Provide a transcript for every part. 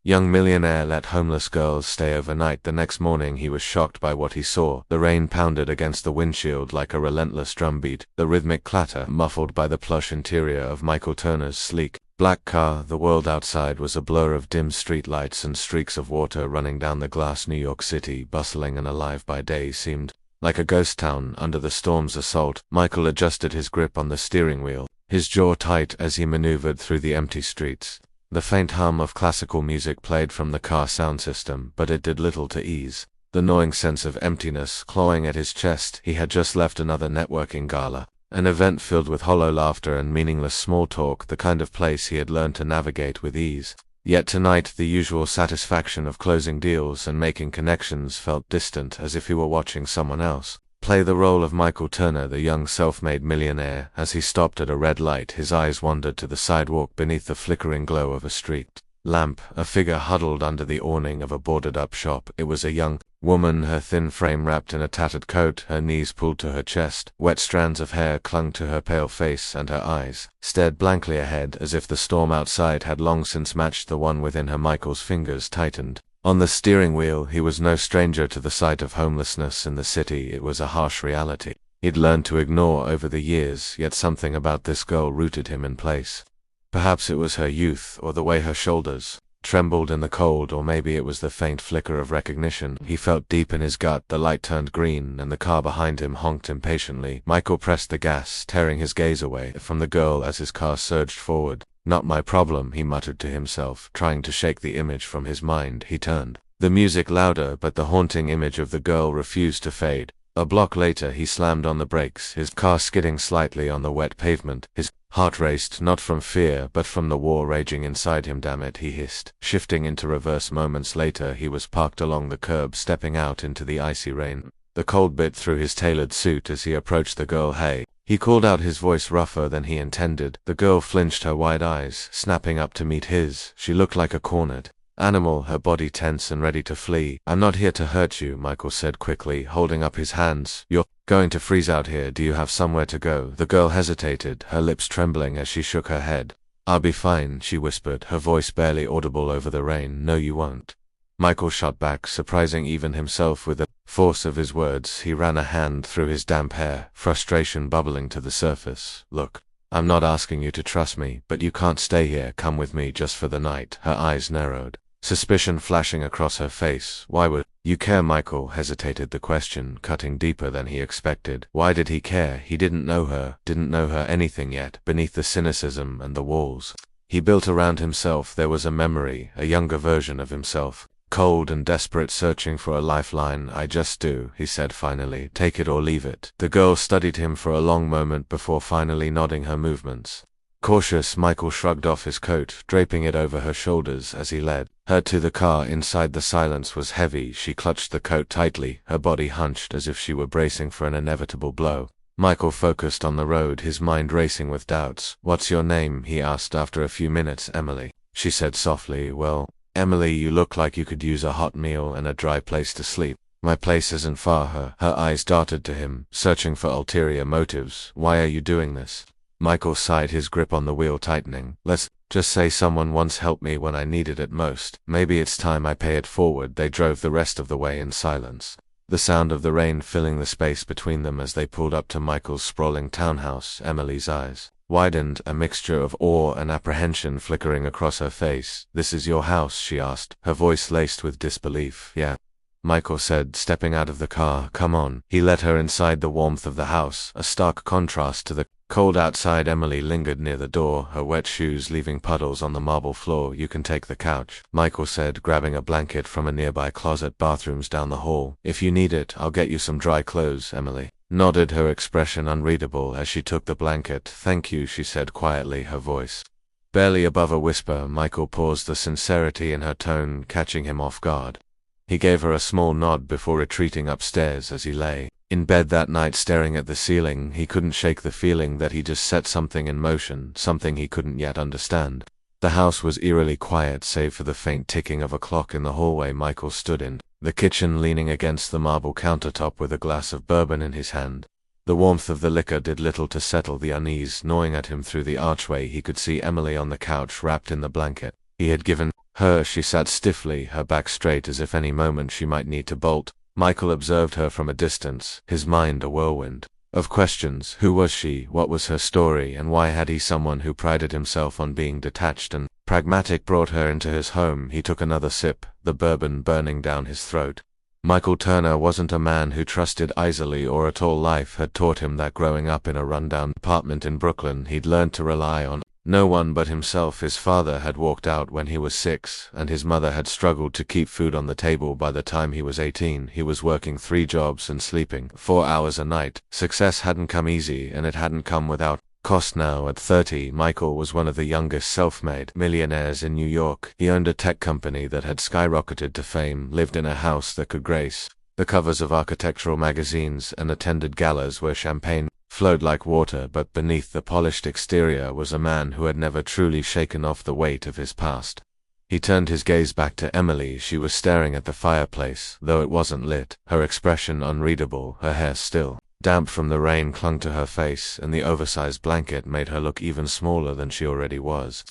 Young millionaire let homeless girls stay overnight. The next morning he was shocked by what he saw. The rain pounded against the windshield like a relentless drumbeat, the rhythmic clatter muffled by the plush interior of Michael Turner's sleek, black car. The world outside was a blur of dim streetlights and streaks of water running down the glass. New York City, bustling and alive by day, seemed like a ghost town under the storm's assault. Michael adjusted his grip on the steering wheel, his jaw tight as he maneuvered through the empty streets. The faint hum of classical music played from the car sound system, but it did little to ease the gnawing sense of emptiness clawing at his chest. He had just left another networking gala, an event filled with hollow laughter and meaningless small talk, the kind of place he had learned to navigate with ease. Yet tonight the usual satisfaction of closing deals and making connections felt distant, as if he were watching someone else play the role of Michael Turner, the young self-made millionaire. As he stopped at a red light, his eyes wandered to the sidewalk beneath the flickering glow of a street lamp. A figure huddled under the awning of a boarded-up shop. It was a young woman, her thin frame wrapped in a tattered coat, her knees pulled to her chest. Wet strands of hair clung to her pale face, and her eyes stared blankly ahead, as if the storm outside had long since matched the one within her. Michael's fingers tightened on the steering wheel. He was no stranger to the sight of homelessness in the city. It was a harsh reality he'd learned to ignore over the years, yet something about this girl rooted him in place. Perhaps it was her youth, or the way her shoulders trembled in the cold, or maybe it was the faint flicker of recognition he felt deep in his gut. The light turned green, and the car behind him honked impatiently. Michael pressed the gas, tearing his gaze away from the girl as his car surged forward. "Not my problem," he muttered to himself, trying to shake the image from his mind. He turned the music louder, but the haunting image of the girl refused to fade. A block later he slammed on the brakes, his car skidding slightly on the wet pavement. His heart raced, not from fear, but from the war raging inside him. "Damn it," he hissed, shifting into reverse. Moments later he was parked along the curb, stepping out into the icy rain. The cold bit through his tailored suit as he approached the girl. "Hey," he called out, his voice rougher than he intended. The girl flinched, her wide eyes snapping up to meet his. She looked like a cornered animal, her body tense and ready to flee. "I'm not here to hurt you," Michael said quickly, holding up his hands. "You're going to freeze out here. Do you have somewhere to go?" The girl hesitated, her lips trembling as she shook her head. "I'll be fine," she whispered, her voice barely audible over the rain. "No, you won't." Michael shot back, surprising even himself with the force of his words. He ran a hand through his damp hair, frustration bubbling to the surface. "Look, I'm not asking you to trust me, but you can't stay here. Come with me just for the night." Her eyes narrowed, suspicion flashing across her face. "Why would you care?" Michael hesitated, the question cutting deeper than he expected. Why did he care? He didn't know her anything yet. Beneath the cynicism and the walls he built around himself, there was a memory, a younger version of himself, cold and desperate, searching for a lifeline. "I just do," he said finally. "Take it or leave it." The girl studied him for a long moment before finally nodding, her movements cautious. Michael shrugged off his coat, draping it over her shoulders as he led her to the car. Inside, the silence was heavy. She clutched the coat tightly, her body hunched as if she were bracing for an inevitable blow. Michael focused on the road, his mind racing with doubts. "What's your name?" he asked after a few minutes. "Emily," she said softly. "Well, Emily, you look like you could use a hot meal and a dry place to sleep. My place isn't far." Her eyes darted to him, searching for ulterior motives. "Why are you doing this?" Michael sighed, his grip on the wheel tightening. "Let's just say someone once helped me when I needed it most. Maybe it's time I pay it forward." They drove the rest of the way in silence, the sound of the rain filling the space between them. As they pulled up to Michael's sprawling townhouse, Emily's eyes widened, a mixture of awe and apprehension flickering across her face. "This is your house?" she asked, her voice laced with disbelief. "Yeah," Michael said, stepping out of the car. "Come on." He led her inside, the warmth of the house a stark contrast to the cold outside. Emily lingered near the door, her wet shoes leaving puddles on the marble floor. "You can take the couch," Michael said, grabbing a blanket from a nearby closet. "Bathrooms down the hall. If you need it, I'll get you some dry clothes." Emily nodded, her expression unreadable as she took the blanket. "Thank you," she said quietly, her voice barely above a whisper. Michael paused, the sincerity in her tone catching him off guard. He gave her a small nod before retreating upstairs. As he lay in bed that night staring at the ceiling, he couldn't shake the feeling that he just set something in motion, something he couldn't yet understand. The house was eerily quiet, save for the faint ticking of a clock in the hallway. Michael stood in the kitchen, leaning against the marble countertop with a glass of bourbon in his hand. The warmth of the liquor did little to settle the unease gnawing at him through the archway. He could see Emily on the couch, wrapped in the blanket, he had given her. She sat stiffly, her back straight as if any moment she might need to bolt. Michael observed her from a distance, his mind a whirlwind of questions. Who was she? What was her story? And why had he, someone who prided himself on being detached and pragmatic, brought her into his home? He took another sip, the bourbon burning down his throat. Michael Turner wasn't a man who trusted easily or at all. Life had taught him that growing up in a rundown apartment in Brooklyn, he'd learned to rely on no one but himself. His father had walked out when he was 6, and his mother had struggled to keep food on the table by the time he was 18. He was working 3 jobs and sleeping 4 hours a night. Success hadn't come easy, and it hadn't come without cost. Now, at 30, Michael was one of the youngest self-made millionaires in New York. He owned a tech company that had skyrocketed to fame, lived in a house that could grace the covers of architectural magazines, and attended galas where champagne flowed like water. But beneath the polished exterior was a man who had never truly shaken off the weight of his past. He turned his gaze back to Emily. She was staring at the fireplace, though it wasn't lit, her expression unreadable. Her hair, still damp from the rain, clung to her face, and the oversized blanket made her look even smaller than she already was.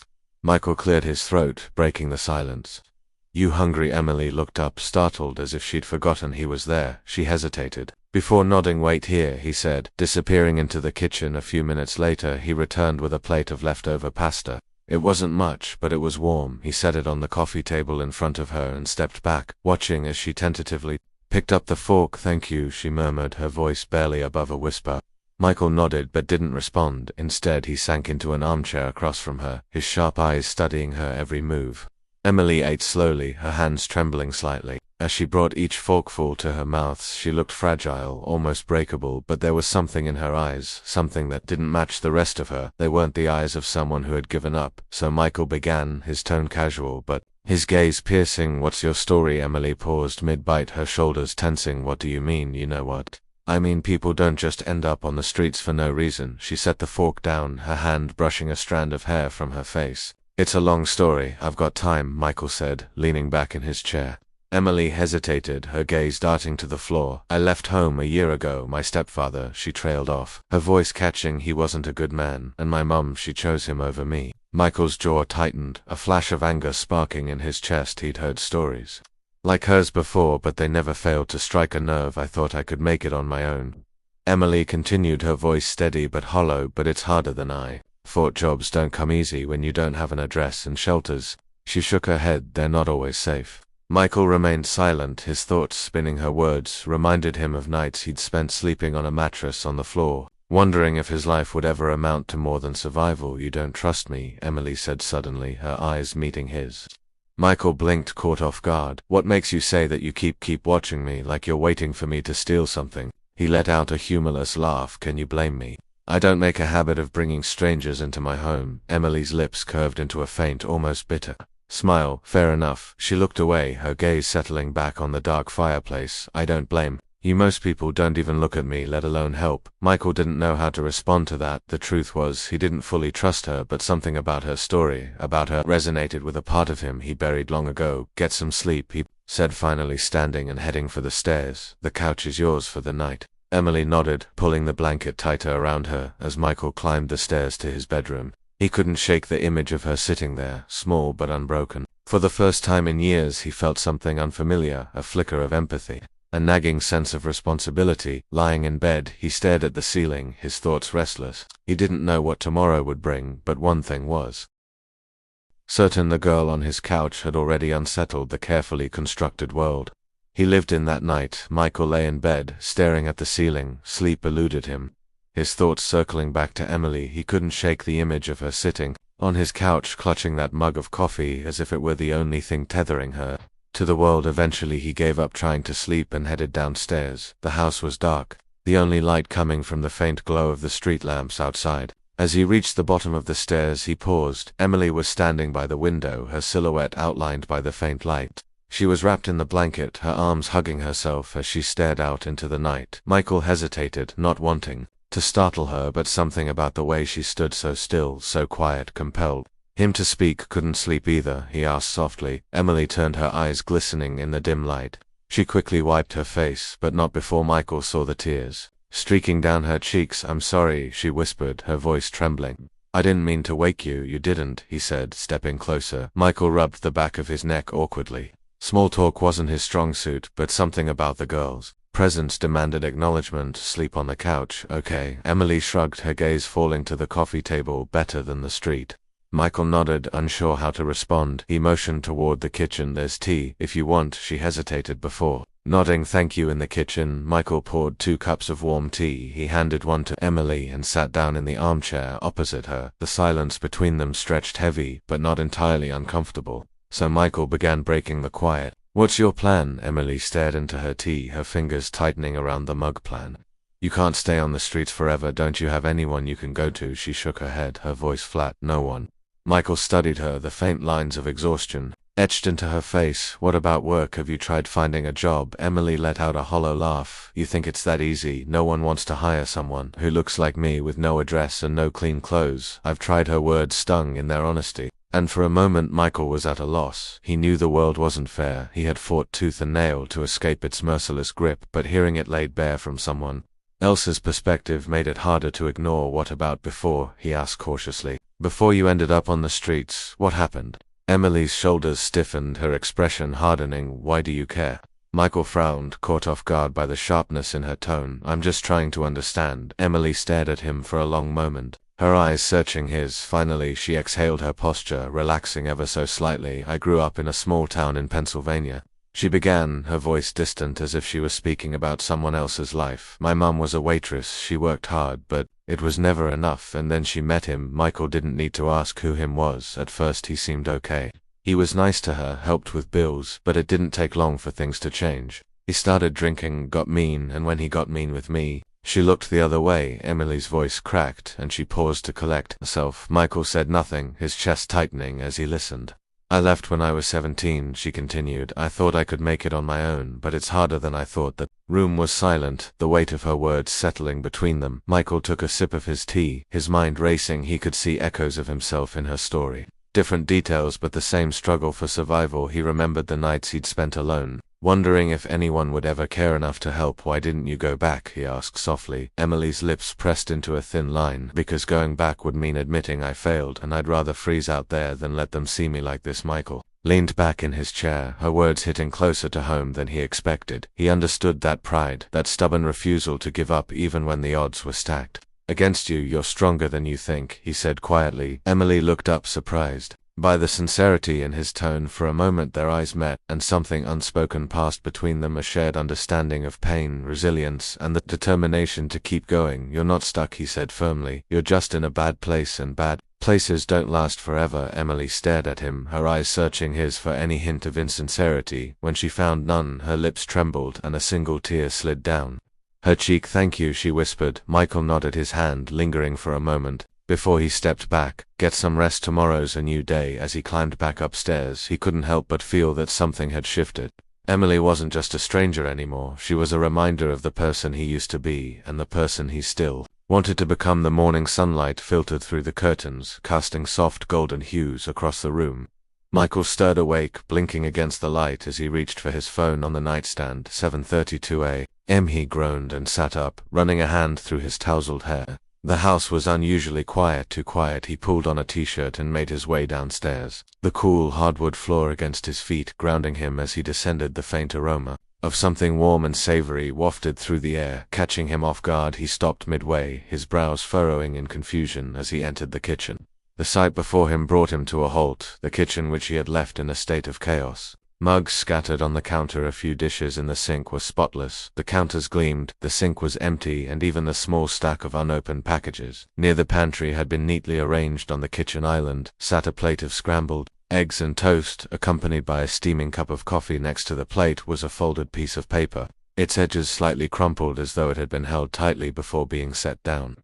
Michael cleared his throat, breaking the silence. "You hungry?" Emily looked up, startled, as if she'd forgotten he was there. She hesitated before nodding. "Wait here," he said, disappearing into the kitchen. A few minutes later, he returned with a plate of leftover pasta. It wasn't much, but it was warm. He set it on the coffee table in front of her and stepped back, watching as she tentatively picked up the fork. "Thank you," she murmured, her voice barely above a whisper. Michael nodded but didn't respond. Instead, he sank into an armchair across from her, his sharp eyes studying her every move. Emily ate slowly, her hands trembling slightly. As she brought each forkful to her mouth, she looked fragile, almost breakable, but there was something in her eyes, something that didn't match the rest of her. They weren't the eyes of someone who had given up. So Michael began, his tone casual, but his gaze piercing. "What's your story?" Emily paused mid-bite, her shoulders tensing. "What do you mean?" "You know what I mean. People don't just end up on the streets for no reason." She set the fork down, her hand brushing a strand of hair from her face. "It's a long story. I've got time," Michael said, leaning back in his chair. Emily hesitated, her gaze darting to the floor. "I left home a year ago. My stepfather," she trailed off, her voice catching. "He wasn't a good man. And my mum, she chose him over me." Michael's jaw tightened, a flash of anger sparking in his chest. He'd heard stories like hers before, but they never failed to strike a nerve. "I thought I could make it on my own," Emily continued, her voice steady but hollow. "But it's harder than I thought. Jobs don't come easy when you don't have an address, and shelters." She shook her head. "They're not always safe." Michael remained silent, his thoughts spinning. Her words reminded him of nights he'd spent sleeping on a mattress on the floor, wondering if his life would ever amount to more than survival. "You don't trust me," Emily said suddenly, her eyes meeting his. Michael blinked, caught off guard. "What makes you say that? You keep watching me, like you're waiting for me to steal something." He let out a humorless laugh. "Can you blame me? I don't make a habit of bringing strangers into my home." Emily's lips curved into a faint, almost bitter smile. "Fair enough." She looked away, her gaze settling back on the dark fireplace. "I don't blame you. Most people don't even look at me, let alone help." Michael didn't know how to respond to that. The truth was, he didn't fully trust her, but something about her story, about her, resonated with a part of him he buried long ago. "Get some sleep," he said, finally standing and heading for the stairs. "The couch is yours for the night." Emily nodded, pulling the blanket tighter around her as Michael climbed the stairs to his bedroom. He couldn't shake the image of her sitting there, small but unbroken. For the first time in years, he felt something unfamiliar, a flicker of empathy, a nagging sense of responsibility. Lying in bed, he stared at the ceiling, his thoughts restless. He didn't know what tomorrow would bring, but one thing was certain: the girl on his couch had already unsettled the carefully constructed world he lived in that night. Michael lay in bed, staring at the ceiling. Sleep eluded him, his thoughts circling back to Emily. He couldn't shake the image of her sitting on his couch, clutching that mug of coffee as if it were the only thing tethering her to the world. Eventually he gave up trying to sleep and headed downstairs. The house was dark, the only light coming from the faint glow of the street lamps outside. As he reached the bottom of the stairs, he paused. Emily was standing by the window, her silhouette outlined by the faint light. She was wrapped in the blanket, her arms hugging herself as she stared out into the night. Michael hesitated, not wanting to startle her, but something about the way she stood so still, so quiet, compelled him to speak. "Couldn't sleep either?" he asked softly. Emily turned, her eyes glistening in the dim light. She quickly wiped her face, but not before Michael saw the tears streaking down her cheeks. "I'm sorry," she whispered, her voice trembling. I didn't mean to wake you, you didn't, he said, stepping closer. Michael rubbed the back of his neck awkwardly. Small talk wasn't his strong suit, but something about the girl's presence demanded acknowledgement. Sleep on the couch, okay? Emily shrugged, her gaze falling to the coffee table. Better than the street. Michael nodded, unsure how to respond. He motioned toward the kitchen. There's tea, if you want. She hesitated before nodding thank you. In the kitchen, Michael poured 2 cups of warm tea. He handed one to Emily and sat down in the armchair opposite her. The silence between them stretched heavy, but not entirely uncomfortable. So Michael began breaking the quiet. What's your plan? Emily stared into her tea, her fingers tightening around the mug. Plan? You can't stay on the streets forever. Don't you have anyone you can go to? She shook her head, her voice flat. No one. Michael studied her, the faint lines of exhaustion etched into her face. What about work? Have you tried finding a job? Emily let out a hollow laugh. You think it's that easy? No one wants to hire someone who looks like me with no address and no clean clothes. I've tried. Her words stung in their honesty. And for a moment Michael was at a loss. He knew the world wasn't fair. He had fought tooth and nail to escape its merciless grip, but hearing it laid bare from someone else's perspective made it harder to ignore. What about before? He asked cautiously. Before you ended up on the streets, what happened? Emily's shoulders stiffened, her expression hardening. Why do you care? Michael frowned, caught off guard by the sharpness in her tone. I'm just trying to understand. Emily stared at him for a long moment, her eyes searching his. Finally, she exhaled, her posture relaxing ever so slightly. I grew up in a small town in Pennsylvania. She began, her voice distant as if she was speaking about someone else's life. My mum was a waitress. She worked hard, but it was never enough. And then she met him. Michael didn't need to ask who him was. At first he seemed okay. He was nice to her, helped with bills, but it didn't take long for things to change. He started drinking, got mean, and when he got mean with me, she looked the other way. Emily's voice cracked, and she paused to collect herself. Michael said nothing, his chest tightening as he listened. I left when I was 17, she continued. I thought I could make it on my own, but it's harder than I thought. The room was silent, the weight of her words settling between them. Michael took a sip of his tea, his mind racing. He could see echoes of himself in her story. Different details, but the same struggle for survival. He remembered the nights he'd spent alone, wondering if anyone would ever care enough to help. Why didn't you go back? He asked softly. Emily's lips pressed into a thin line. Because going back would mean admitting I failed, and I'd rather freeze out there than let them see me like this. Michael leaned back in his chair, her words hitting closer to home than he expected. He understood that pride, that stubborn refusal to give up even when the odds were stacked against you. You're stronger than you think, he said quietly. Emily looked up, surprised by the sincerity in his tone. For a moment their eyes met, and something unspoken passed between them, a shared understanding of pain, resilience, and the determination to keep going. You're not stuck, he said firmly. You're just in a bad place, and bad places don't last forever. Emily stared at him, her eyes searching his for any hint of insincerity. When she found none, her lips trembled, and a single tear slid down her cheek. Thank you, she whispered. Michael nodded, his hand lingering for a moment before he stepped back. Get some rest, tomorrow's a new day. As he climbed back upstairs, he couldn't help but feel that something had shifted. Emily wasn't just a stranger anymore. She was a reminder of the person he used to be, and the person he still wanted to become. The morning sunlight filtered through the curtains, casting soft golden hues across the room. Michael stirred awake, blinking against the light as he reached for his phone on the nightstand. 7:32 a.m. He groaned and sat up, running a hand through his tousled hair. The house was unusually quiet, too quiet. He pulled on a t-shirt and made his way downstairs, the cool hardwood floor against his feet grounding him as he descended. The faint aroma of something warm and savory wafted through the air, catching him off guard. He stopped midway, his brows furrowing in confusion as he entered the kitchen. The sight before him brought him to a halt, the kitchen which he had left in a state of chaos. Mugs scattered on the counter, a few dishes in the sink were spotless. The counters gleamed, the sink was empty, and even the small stack of unopened packages near the pantry had been neatly arranged. On the kitchen island sat a plate of scrambled eggs and toast, accompanied by a steaming cup of coffee. Next to the plate was a folded piece of paper, its edges slightly crumpled as though it had been held tightly before being set down.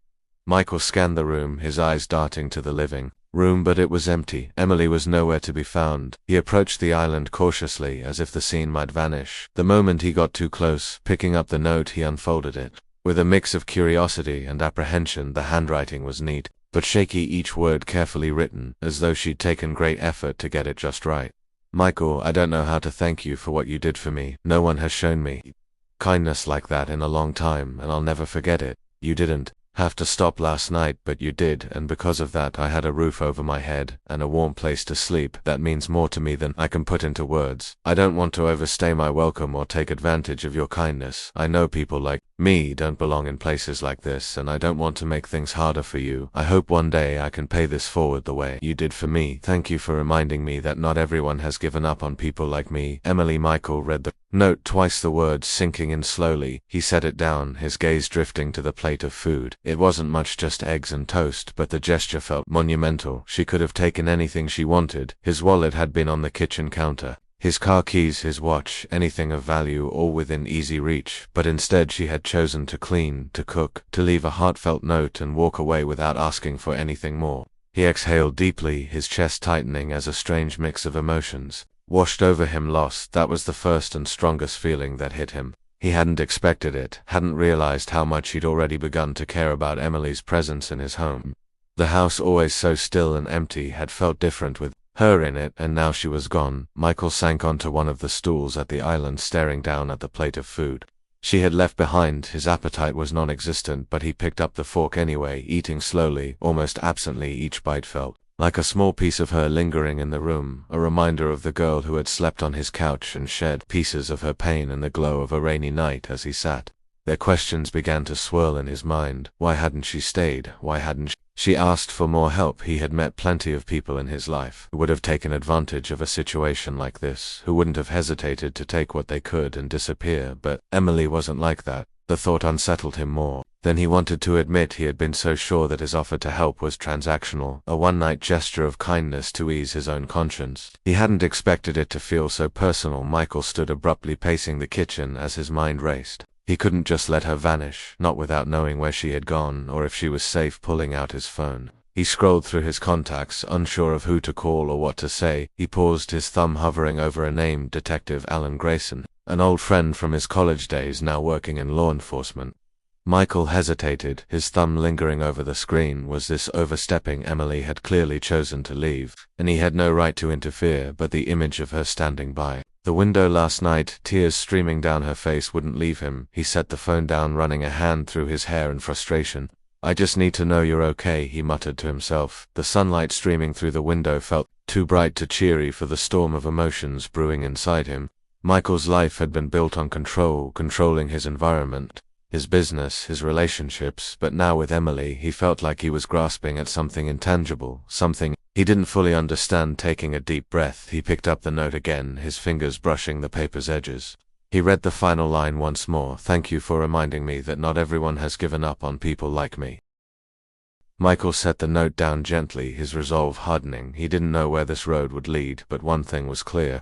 Michael scanned the room, his eyes darting to the living room, but it was empty. Emily was nowhere to be found. He approached the island cautiously, as if the scene might vanish. The moment he got too close, picking up the note, he unfolded it. With a mix of curiosity and apprehension, the handwriting was neat, but shaky, each word carefully written, as though she'd taken great effort to get it just right. Michael, I don't know how to thank you for what you did for me. No one has shown me kindness like that in a long time, and I'll never forget it. You didn't have to stop last night, but you did, and because of that I had a roof over my head and a warm place to sleep. That means more to me than I can put into words. I don't want to overstay my welcome or take advantage of your kindness. I know people like me don't belong in places like this, and I don't want to make things harder for you. I hope one day I can pay this forward the way you did for me. Thank you for reminding me that not everyone has given up on people like me. Emily. Michael read the note twice, the words sinking in slowly. He set it down, his gaze drifting to the plate of food. It wasn't much, just eggs and toast, but the gesture felt monumental. She could have taken anything she wanted. His wallet had been on the kitchen counter, his car keys, his watch, anything of value, all within easy reach, but instead she had chosen to clean, to cook, to leave a heartfelt note and walk away without asking for anything more. He exhaled deeply, his chest tightening as a strange mix of emotions washed over him. Loss, that was the first and strongest feeling that hit him. He hadn't expected it, hadn't realized how much he'd already begun to care about Emily's presence in his home. The house, always so still and empty, had felt different with her in it, and now she was gone. Michael sank onto one of the stools at the island, staring down at the plate of food she had left behind. His appetite was non-existent, but he picked up the fork anyway, eating slowly, almost absently. Each bite felt like a small piece of her lingering in the room, a reminder of the girl who had slept on his couch and shared pieces of her pain in the glow of a rainy night. As he sat there, questions began to swirl in his mind. Why hadn't she stayed? Why hadn't she asked for more help? He had met plenty of people in his life who would have taken advantage of a situation like this, who wouldn't have hesitated to take what they could and disappear, but Emily wasn't like that. The thought unsettled him more than he wanted to admit. He had been so sure that his offer to help was transactional, a one-night gesture of kindness to ease his own conscience. He hadn't expected it to feel so personal. Michael stood abruptly, pacing the kitchen as his mind raced. He couldn't just let her vanish, not without knowing where she had gone or if she was safe. Pulling out his phone, he scrolled through his contacts, unsure of who to call or what to say. He paused, his thumb hovering over a name: Detective Alan Grayson, an old friend from his college days, now working in law enforcement. Michael hesitated, his thumb lingering over the screen. Was this overstepping? Emily had clearly chosen to leave, and he had no right to interfere, but the image of her standing by the window last night, tears streaming down her face, wouldn't leave him. He set the phone down, running a hand through his hair in frustration. I just need to know you're okay, he muttered to himself. The sunlight streaming through the window felt too bright to cheery for the storm of emotions brewing inside him. Michael's life had been built on control, controlling his environment, his business, his relationships, but now with Emily he felt like he was grasping at something intangible, something he didn't fully understand. Taking a deep breath, he picked up the note again, his fingers brushing the paper's edges. He read the final line once more: thank you for reminding me that not everyone has given up on people like me. Michael set the note down gently, his resolve hardening. He didn't know where this road would lead, but one thing was clear.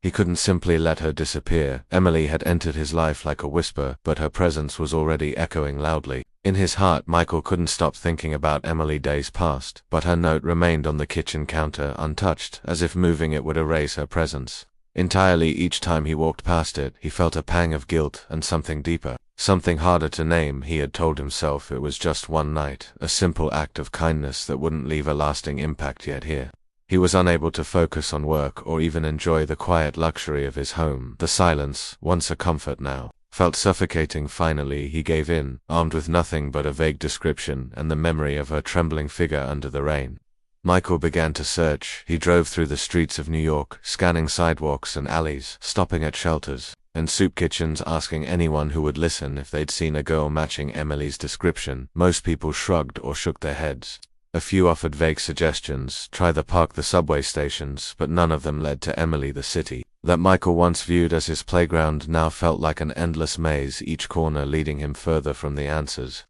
He couldn't simply let her disappear. Emily had entered his life like a whisper, but her presence was already echoing loudly in his heart. Michael couldn't stop thinking about Emily. Days passed, but her note remained on the kitchen counter, untouched, as if moving it would erase her presence entirely. Each time he walked past it, he felt a pang of guilt and something deeper, something harder to name. He had told himself it was just one night, a simple act of kindness that wouldn't leave a lasting impact. Yet here he was unable to focus on work or even enjoy the quiet luxury of his home. The silence, once a comfort, now felt suffocating. Finally he gave in, armed with nothing but a vague description and the memory of her trembling figure under the rain. Michael began to search. He drove through the streets of New York, scanning sidewalks and alleys, stopping at shelters and soup kitchens, asking anyone who would listen if they'd seen a girl matching Emily's description. Most people shrugged or shook their heads. A few offered vague suggestions: try the park, the subway stations, but none of them led to Emily. The city that Michael once viewed as his playground now felt like an endless maze, each corner leading him further from the answers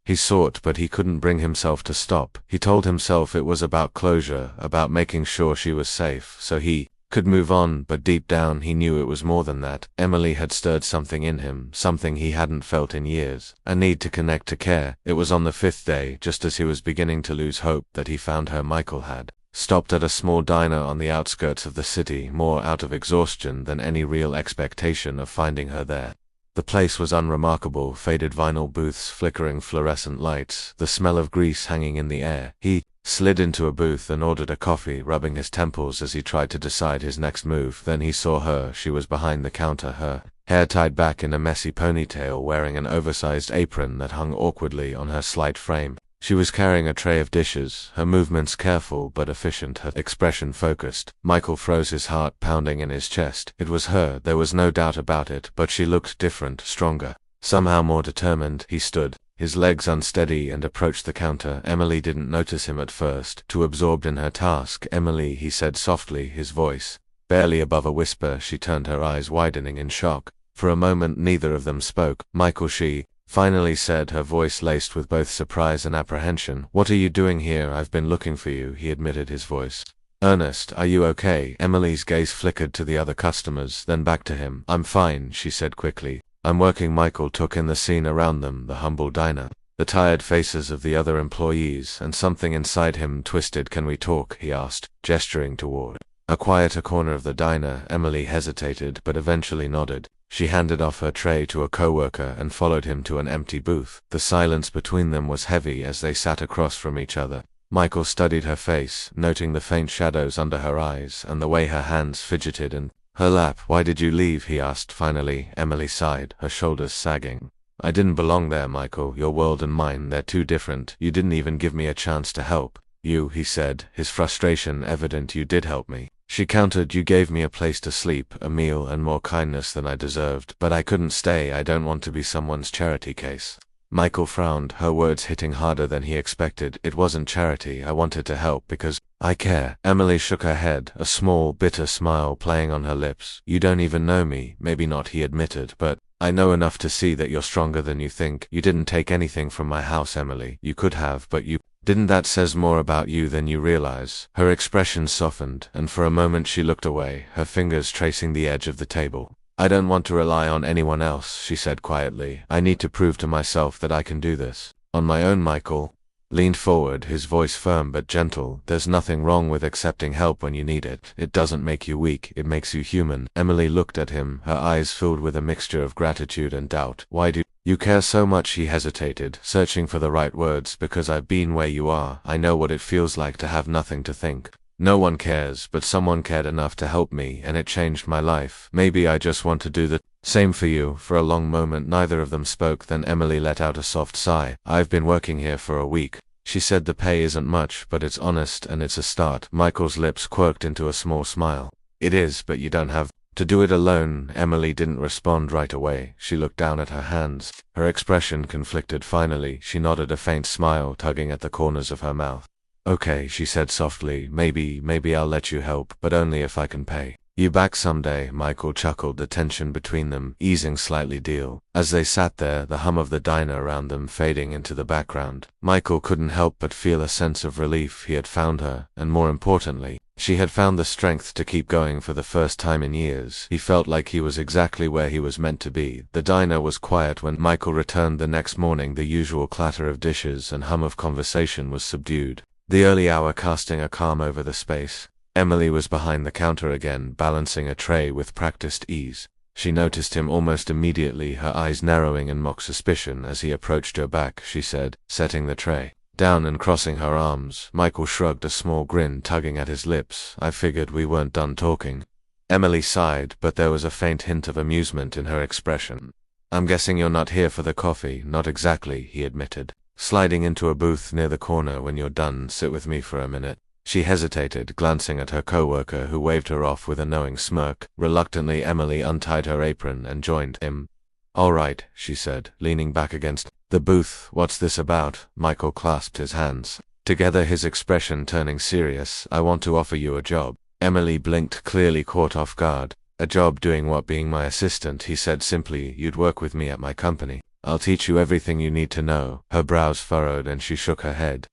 he sought. But he couldn't bring himself to stop. He told himself it was about closure, about making sure she was safe, so he could move on, but deep down he knew it was more than that. Emily had stirred something in him, something he hadn't felt in years, a need to connect, to care. It was on the 5th day, just as he was beginning to lose hope, that he found her. Michael had stopped at a small diner on the outskirts of the city, more out of exhaustion than any real expectation of finding her there. The place was unremarkable: faded vinyl booths, flickering fluorescent lights, the smell of grease hanging in the air. He slid into a booth and ordered a coffee, rubbing his temples as he tried to decide his next move. Then he saw her. She was behind the counter, her hair tied back in a messy ponytail, wearing an oversized apron that hung awkwardly on her slight frame. She was carrying a tray of dishes, her movements careful but efficient, her expression focused. Michael froze, his heart pounding in his chest. It was her, there was no doubt about it, but she looked different, stronger, somehow more determined. He stood, his legs unsteady, and approached the counter. Emily didn't notice him at first, too absorbed in her task. "Emily," he said softly, his voice barely above a whisper. She turned, her eyes widening in shock. For a moment neither of them spoke. "Michael," she finally said, her voice laced with both surprise and apprehension. "What are you doing here? I've been looking for you," he admitted, his voice earnest. "Are you okay?" Emily's gaze flickered to the other customers, then back to him. "I'm fine," she said quickly. "I'm working." Michael took in the scene around them, the humble diner, the tired faces of the other employees, and something inside him twisted. "Can we talk?" he asked, gesturing toward a quieter corner of the diner. Emily hesitated, but eventually nodded. She handed off her tray to a coworker and followed him to an empty booth. The silence between them was heavy as they sat across from each other. Michael studied her face, noting the faint shadows under her eyes and the way her hands fidgeted in her lap. "Why did you leave?" he asked finally. Emily sighed, her shoulders sagging. "I didn't belong there, Michael. Your world and mine, they're too different. You didn't even give me a chance to help." "You," he said, his frustration evident. "You did help me," she countered. "You gave me a place to sleep, a meal, and more kindness than I deserved. But I couldn't stay. I don't want to be someone's charity case." Michael frowned, her words hitting harder than he expected. "It wasn't charity. I wanted to help because I care." Emily shook her head, a small, bitter smile playing on her lips. "You don't even know me." "Maybe not," he admitted, "but I know enough to see that you're stronger than you think. You didn't take anything from my house, Emily. You could have, but you didn't. That says more about you than you realize." Her expression softened, and for a moment she looked away, her fingers tracing the edge of the table. "I don't want to rely on anyone else," she said quietly. "I need to prove to myself that I can do this on my own." Michael leaned forward, his voice firm but gentle. "There's nothing wrong with accepting help when you need it. It doesn't make you weak, it makes you human." Emily looked at him, her eyes filled with a mixture of gratitude and doubt. "Why do you care so much?" He hesitated, searching for the right words. "Because I've been where you are. I know what it feels like to have nothing to think. No one cares, but someone cared enough to help me, and it changed my life. Maybe I just want to do the same for you." For a long moment neither of them spoke, then Emily let out a soft sigh. "I've been working here for a week," she said. "The pay isn't much, but it's honest and it's a start." Michael's lips quirked into a small smile. "It is, but you don't have to do it alone." Emily didn't respond right away. She looked down at her hands, her expression conflicted. Finally, she nodded, a faint smile tugging at the corners of her mouth. "Okay," she said softly, maybe I'll let you help, but only if I can pay you back someday." Michael chuckled, the tension between them easing slightly. Deal. As they sat there, the hum of the diner around them fading into the background, Michael couldn't help but feel a sense of relief. He had found her, and more importantly, she had found the strength to keep going. For the first time in years, he felt like he was exactly where he was meant to be. The diner was quiet when Michael returned the next morning. The usual clatter of dishes and hum of conversation was subdued, the early hour casting a calm over the space. Emily was behind the counter again, balancing a tray with practiced ease. She noticed him almost immediately, her eyes narrowing in mock suspicion as he approached her back. She said, setting the tray down and crossing her arms. Michael shrugged, a small grin tugging at his lips. "I figured we weren't done talking." Emily sighed, but there was a faint hint of amusement in her expression. "I'm guessing you're not here for the coffee." "Not exactly," he admitted, sliding into a booth near the corner. "When you're done, sit with me for a minute." She hesitated, glancing at her coworker, who waved her off with a knowing smirk. Reluctantly, Emily untied her apron and joined him. "All right," she said, leaning back against the booth. "What's this about?" Michael clasped his hands together, his expression turning serious. "I want to offer you a job." Emily blinked, clearly caught off guard. "A job doing what?" "Being my assistant," he said simply. "You'd work with me at my company. I'll teach you everything you need to know." Her brows furrowed and she shook her head.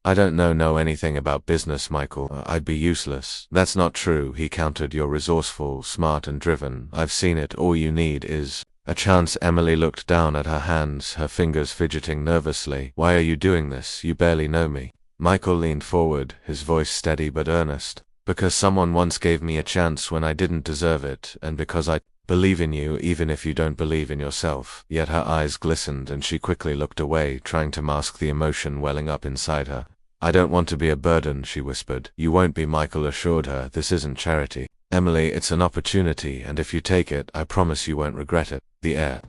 "I don't know anything about business, Michael. I'd be useless." "That's not true," he countered. "You're resourceful, smart, and driven. I've seen it. All you need is a chance." Emily looked down at her hands, her fingers fidgeting nervously. "Why are you doing this? You barely know me." Michael leaned forward, his voice steady but earnest. "Because someone once gave me a chance when I didn't deserve it, and because I believe in you even if you don't believe in yourself." Yet her eyes glistened and she quickly looked away, trying to mask the emotion welling up inside her. "I don't want to be a burden," she whispered. "You won't be," Michael assured her. "This isn't charity. Emily, it's an opportunity, and if you take it, I promise you won't regret it. The air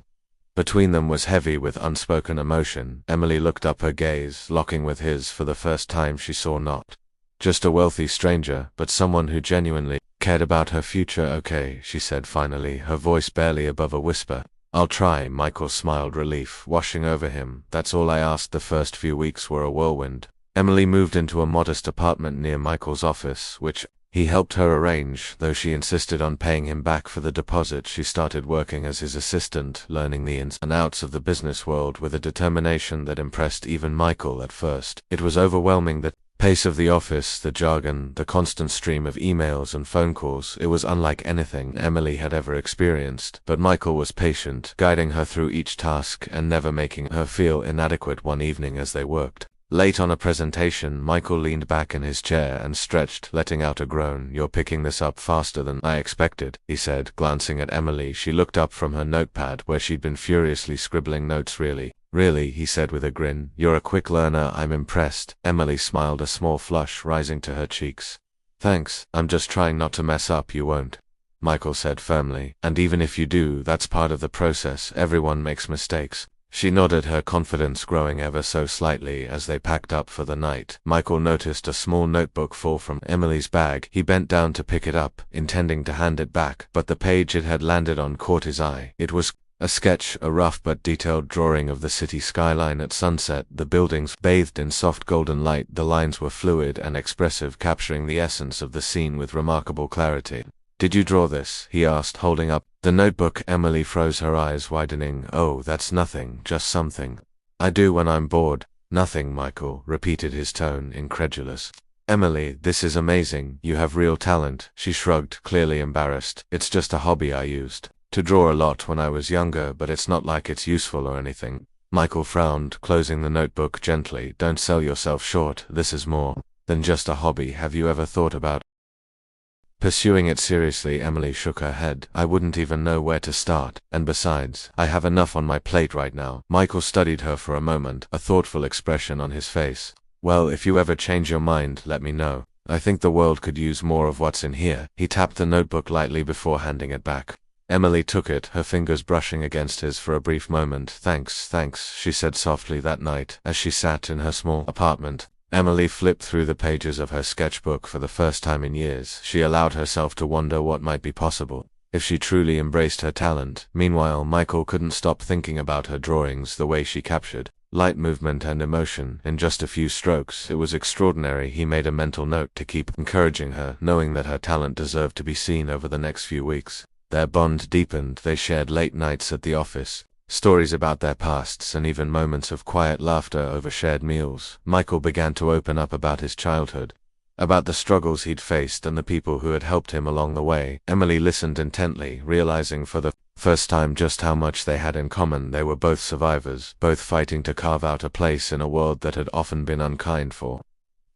between them was heavy with unspoken emotion. Emily looked up, her gaze locking with his for the first time. She saw not just a wealthy stranger, but someone who genuinely cared about her future. Okay, she said finally, her voice barely above a whisper. I'll try. Michael smiled, relief washing over him. That's all I asked. The first few weeks were a whirlwind. Emily moved into a modest apartment near Michael's office, which he helped her arrange, though she insisted on paying him back for the deposit. She started working as his assistant, learning the ins and outs of the business world with a determination that impressed even Michael at first. It was overwhelming, the pace of the office, the jargon, the constant stream of emails and phone calls. It was unlike anything Emily had ever experienced, but Michael was patient, guiding her through each task and never making her feel inadequate. One evening as they worked late on a presentation, Michael leaned back in his chair and stretched, letting out a groan. You're picking this up faster than I expected, he said, glancing at Emily. She looked up from her notepad, where she'd been furiously scribbling notes. Really, he said with a grin. You're a quick learner. I'm impressed. Emily smiled, a small flush rising to her cheeks. Thanks, I'm just trying not to mess up. You won't, Michael said firmly. And even if you do, that's part of the process. Everyone makes mistakes. She nodded, her confidence growing ever so slightly as they packed up for the night. Michael noticed a small notebook fall from Emily's bag. He bent down to pick it up, intending to hand it back, but the page it had landed on caught his eye. It was a sketch, a rough but detailed drawing of the city skyline at sunset, the buildings bathed in soft golden light. The lines were fluid and expressive, capturing the essence of the scene with remarkable clarity. Did you draw this? He asked, holding up the notebook. Emily froze, her eyes widening. Oh, that's nothing, just something I do when I'm bored. Nothing, Michael repeated, his tone incredulous. Emily, this is amazing. You have real talent. She shrugged, clearly embarrassed. It's just a hobby. I used to draw a lot when I was younger, but it's not like it's useful or anything. Michael frowned, closing the notebook gently. Don't sell yourself short. This is more than just a hobby. Have you ever thought about pursuing it seriously? Emily shook her head. I wouldn't even know where to start, and besides, I have enough on my plate right now. Michael studied her for a moment, a thoughtful expression on his face. Well, if you ever change your mind, let me know. I think the world could use more of what's in here. He tapped the notebook lightly before handing it back. Emily took it, her fingers brushing against his for a brief moment. Thanks, she said softly that night, as she sat in her small apartment. Emily flipped through the pages of her sketchbook for the first time in years. She allowed herself to wonder what might be possible if she truly embraced her talent. Meanwhile, Michael couldn't stop thinking about her drawings, the way she captured light, movement, and emotion in just a few strokes. It was extraordinary. He made a mental note to keep encouraging her, knowing that her talent deserved to be seen. Over the next few weeks, their bond deepened. They shared late nights at the office, stories about their pasts, and even moments of quiet laughter over shared meals. Michael began to open up about his childhood, about the struggles he'd faced and the people who had helped him along the way. Emily listened intently, realizing for the first time just how much they had in common. They were both survivors, both fighting to carve out a place in a world that had often been unkind for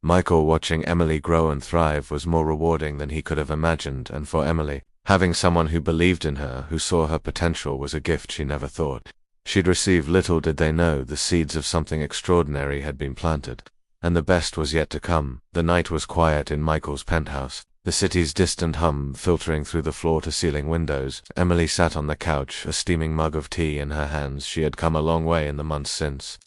Michael. Watching Emily grow and thrive was more rewarding than he could have imagined, and for Emily, having someone who believed in her, who saw her potential, was a gift she never thought she'd receive. Little did they know, the seeds of something extraordinary had been planted, and the best was yet to come. The night was quiet in Michael's penthouse, the city's distant hum filtering through the floor-to-ceiling windows. Emily sat on the couch, a steaming mug of tea in her hands. She had come a long way in the months since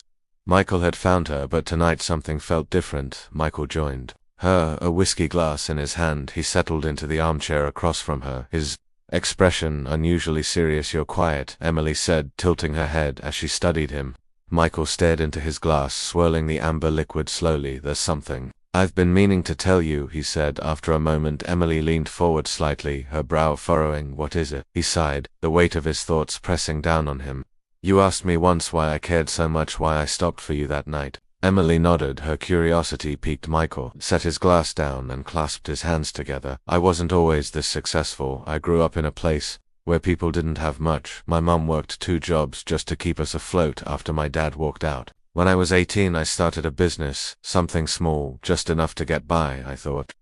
Michael had found her, but tonight something felt different. Michael joined her, a whiskey glass in his hand. He settled into the armchair across from her, his expression unusually serious. You're quiet, Emily said, tilting her head as she studied him. Michael stared into his glass, swirling the amber liquid slowly. There's something I've been meaning to tell you, he said. After a moment, Emily leaned forward slightly, her brow furrowing. What is it? He sighed, the weight of his thoughts pressing down on him. You asked me once why I cared so much, why I stopped for you that night. Emily nodded, her curiosity piqued. Michael set his glass down and clasped his hands together. I wasn't always this successful. I grew up in a place where people didn't have much. My mum worked 2 jobs just to keep us afloat after my dad walked out. When I was 18, I started a business, something small, just enough to get by. I thought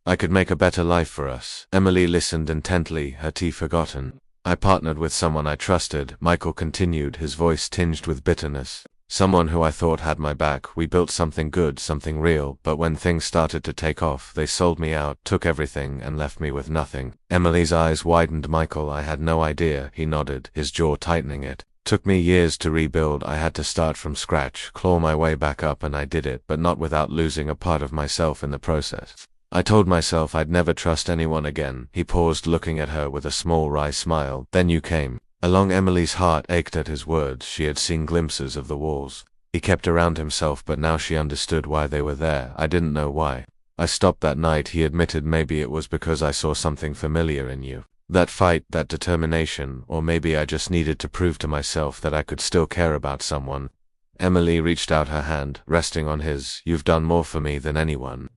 I could make a better life for us. Emily listened intently, her tea forgotten. I partnered with someone I trusted, Michael continued, his voice tinged with bitterness. Someone who I thought had my back. We built something good, something real, but when things started to take off, they sold me out, took everything, and left me with nothing. Emily's eyes widened. Michael, I had no idea, he nodded, his jaw tightening. It took me years to rebuild. I had to start from scratch, claw my way back up, and I did it, but not without losing a part of myself in the process. I told myself I'd never trust anyone again. He paused, looking at her with a small wry smile. Then you came along. Emily's heart ached at his words. She had seen glimpses of the walls he kept around himself, but now she understood why they were there. I didn't know why. I stopped that night, he admitted. Maybe it was because I saw something familiar in you. That fight, that determination, or maybe I just needed to prove to myself that I could still care about someone. Emily reached out her hand, resting on his. You've done more for me than anyone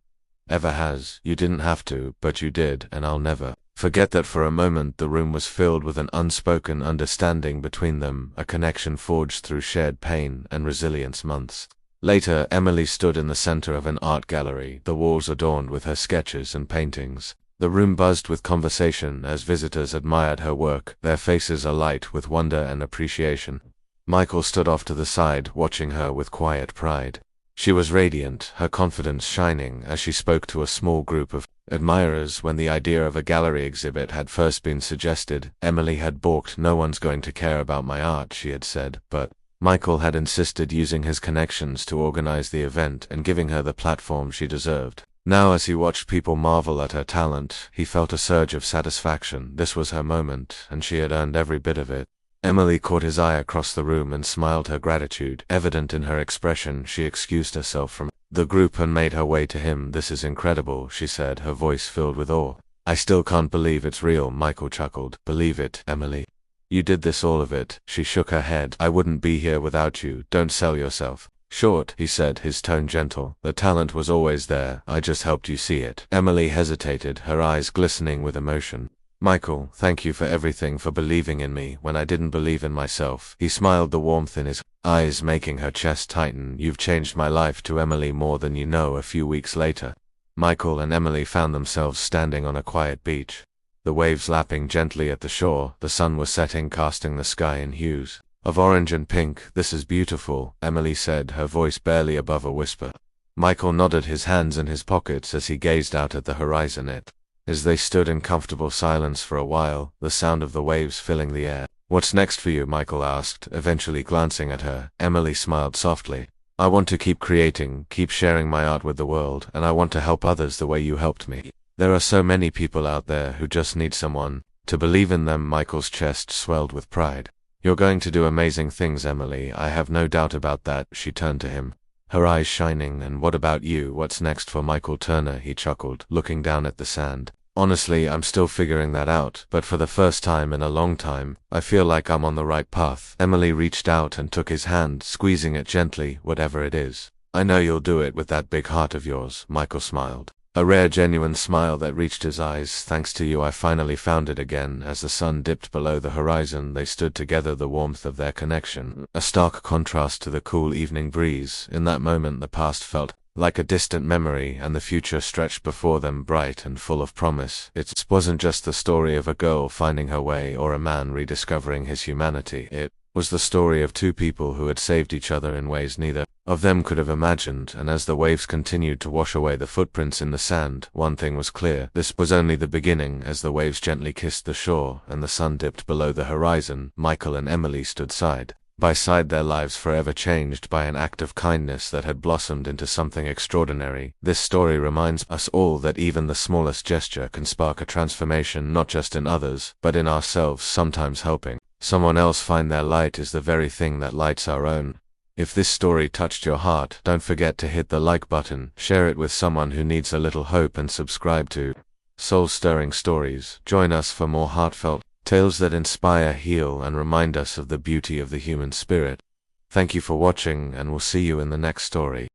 ever has. You didn't have to, but you did, and I'll never forget that. For a moment the room was filled with an unspoken understanding between them, a connection forged through shared pain and resilience. Months later, Emily stood in the center of an art gallery, the walls adorned with her sketches and paintings. The room buzzed with conversation as visitors admired her work, their faces alight with wonder and appreciation. Michael stood off to the side, watching her with quiet pride. She was radiant, her confidence shining as she spoke to a small group of admirers. When the idea of a gallery exhibit had first been suggested, Emily had balked. No one's going to care about my art, she had said, but Michael had insisted, using his connections to organize the event and giving her the platform she deserved. Now, as he watched people marvel at her talent, he felt a surge of satisfaction. This was her moment, and she had earned every bit of it. Emily caught his eye across the room and smiled, her gratitude evident in her expression. She excused herself from the group and made her way to him. This is incredible, she said, her voice filled with awe. I still can't believe it's real, Michael chuckled. Believe it, Emily. You did this, all of it. She shook her head. I wouldn't be here without you. Don't sell yourself short, he said, his tone gentle. The talent was always there. I just helped you see it. Emily hesitated, her eyes glistening with emotion. Michael, thank you for everything, for believing in me when I didn't believe in myself. He smiled, the warmth in his eyes making her chest tighten. You've changed my life, to Emily, more than you know. A few weeks later, Michael and Emily found themselves standing on a quiet beach, the waves lapping gently at the shore. The sun was setting, casting the sky in hues of orange and pink. This is beautiful, Emily said, her voice barely above a whisper. Michael nodded, his hands in his pockets as he gazed out at the horizon. As they stood in comfortable silence for a while, the sound of the waves filling the air. What's next for you? Michael asked, eventually glancing at her. Emily smiled softly. I want to keep creating, keep sharing my art with the world, and I want to help others the way you helped me. There are so many people out there who just need someone to believe in them. Michael's chest swelled with pride. You're going to do amazing things, Emily. I have no doubt about that. She turned to him, her eyes shining. And what about you? What's next for Michael Turner? He chuckled, looking down at the sand. Honestly, I'm still figuring that out, but for the first time in a long time, I feel like I'm on the right path. Emily reached out and took his hand, squeezing it gently. Whatever it is, I know you'll do it with that big heart of yours. Michael smiled, a rare, genuine smile that reached his eyes. Thanks to you, I finally found it again. As the sun dipped below the horizon, they stood together, the warmth of their connection a stark contrast to the cool evening breeze. In that moment, the past felt like a distant memory, and the future stretched before them, bright and full of promise. It wasn't just the story of a girl finding her way or a man rediscovering his humanity. It was the story of two people who had saved each other in ways neither of them could have imagined. And as the waves continued to wash away the footprints in the sand, one thing was clear: this was only the beginning. As the waves gently kissed the shore and the sun dipped below the horizon, Michael and Emily stood side by side, their lives forever changed by an act of kindness that had blossomed into something extraordinary. This story reminds us all that even the smallest gesture can spark a transformation, not just in others, but in ourselves. Sometimes helping someone else find their light is the very thing that lights our own. If this story touched your heart, don't forget to hit the like button, share it with someone who needs a little hope, and subscribe to Soul-Stirring Stories. Join us for more heartfelt tales that inspire, heal, and remind us of the beauty of the human spirit. Thank you for watching, and we'll see you in the next story.